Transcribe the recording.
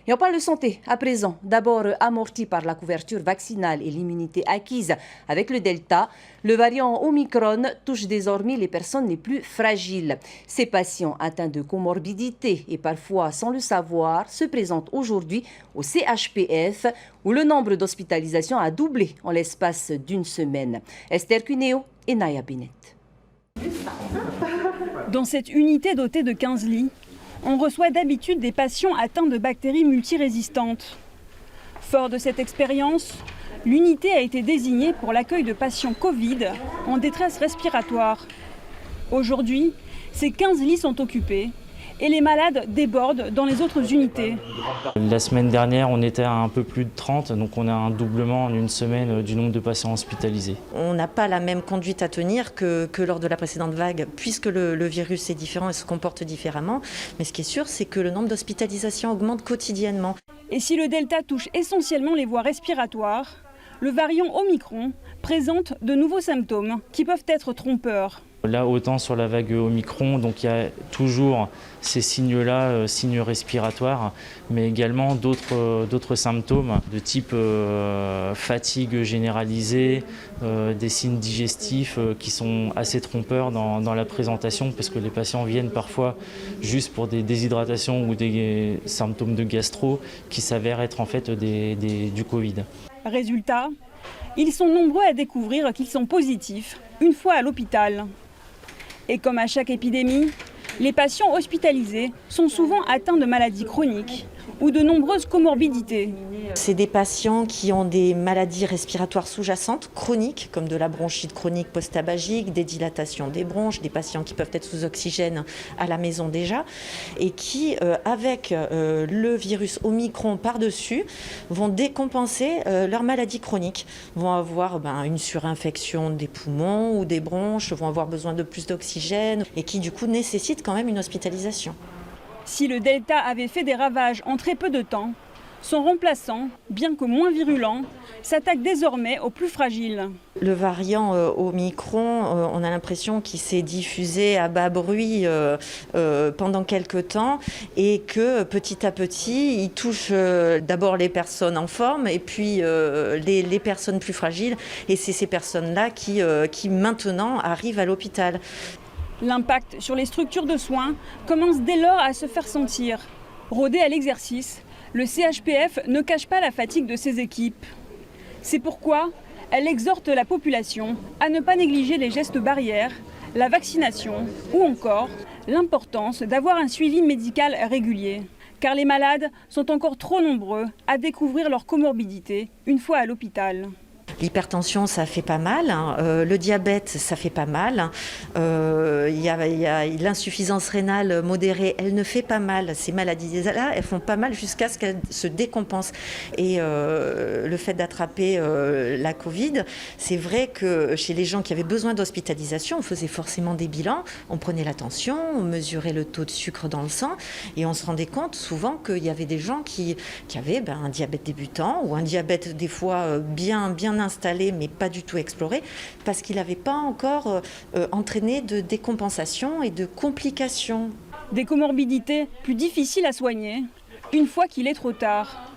Et on parle de santé à présent. D'abord amorti par la couverture vaccinale et l'immunité acquise avec le Delta, le variant Omicron touche désormais les personnes les plus fragiles. Ces patients atteints de comorbidité et parfois sans le savoir se présentent aujourd'hui au CHPF où le nombre d'hospitalisations a doublé en l'espace d'une semaine. Esther Cuneo et Naya Binet. Dans cette unité dotée de 15 lits, on reçoit d'habitude des patients atteints de bactéries multirésistantes. Fort de cette expérience, l'unité a été désignée pour l'accueil de patients Covid en détresse respiratoire. Aujourd'hui, ces 15 lits sont occupés et les malades débordent dans les autres unités. La semaine dernière, on était à un peu plus de 30, donc on a un doublement en une semaine du nombre de patients hospitalisés. On n'a pas la même conduite à tenir que lors de la précédente vague, puisque le virus est différent et se comporte différemment. Mais ce qui est sûr, c'est que le nombre d'hospitalisations augmente quotidiennement. Et si le Delta touche essentiellement les voies respiratoires, le variant Omicron présente de nouveaux symptômes qui peuvent être trompeurs. Là, autant sur la vague Omicron, donc il y a toujours ces signes-là, signes respiratoires, mais également d'autres symptômes de type fatigue généralisée, des signes digestifs qui sont assez trompeurs dans la présentation, parce que les patients viennent parfois juste pour des déshydratations ou des symptômes de gastro qui s'avèrent être en fait du Covid. Résultat, ils sont nombreux à découvrir qu'ils sont positifs une fois à l'hôpital. Et comme à chaque épidémie, les patients hospitalisés sont souvent atteints de maladies chroniques ou de nombreuses comorbidités. C'est des patients qui ont des maladies respiratoires sous-jacentes, chroniques, comme de la bronchite chronique post-tabagique, des dilatations des bronches, des patients qui peuvent être sous oxygène à la maison déjà, et qui, avec le virus Omicron par-dessus, vont décompenser leur maladie chronique, vont avoir une surinfection des poumons ou des bronches, vont avoir besoin de plus d'oxygène, et qui du coup nécessitent quand même une hospitalisation. Si le Delta avait fait des ravages en très peu de temps, son remplaçant, bien que moins virulent, s'attaque désormais aux plus fragiles. Le variant Omicron, on a l'impression qu'il s'est diffusé à bas bruit pendant quelques temps et que petit à petit, il touche d'abord les personnes en forme et puis les personnes plus fragiles. Et c'est ces personnes-là qui maintenant arrivent à l'hôpital. L'impact sur les structures de soins commence dès lors à se faire sentir. Rodé à l'exercice, le CHPF ne cache pas la fatigue de ses équipes. C'est pourquoi elle exhorte la population à ne pas négliger les gestes barrières, la vaccination ou encore l'importance d'avoir un suivi médical régulier. Car les malades sont encore trop nombreux à découvrir leur comorbidité une fois à l'hôpital. L'hypertension, ça fait pas mal. Le diabète, ça fait pas mal. Il y a l'insuffisance rénale modérée, elle ne fait pas mal. Ces maladies-là, elles font pas mal jusqu'à ce qu'elles se décompensent. Et le fait d'attraper la Covid, c'est vrai que chez les gens qui avaient besoin d'hospitalisation, on faisait forcément des bilans, on prenait la tension, on mesurait le taux de sucre dans le sang et on se rendait compte souvent qu'il y avait des gens qui avaient un diabète débutant ou un diabète des fois bien installé mais pas du tout exploré parce qu'il n'avait pas encore entraîné de décompensation et de complications. Des comorbidités plus difficiles à soigner une fois qu'il est trop tard.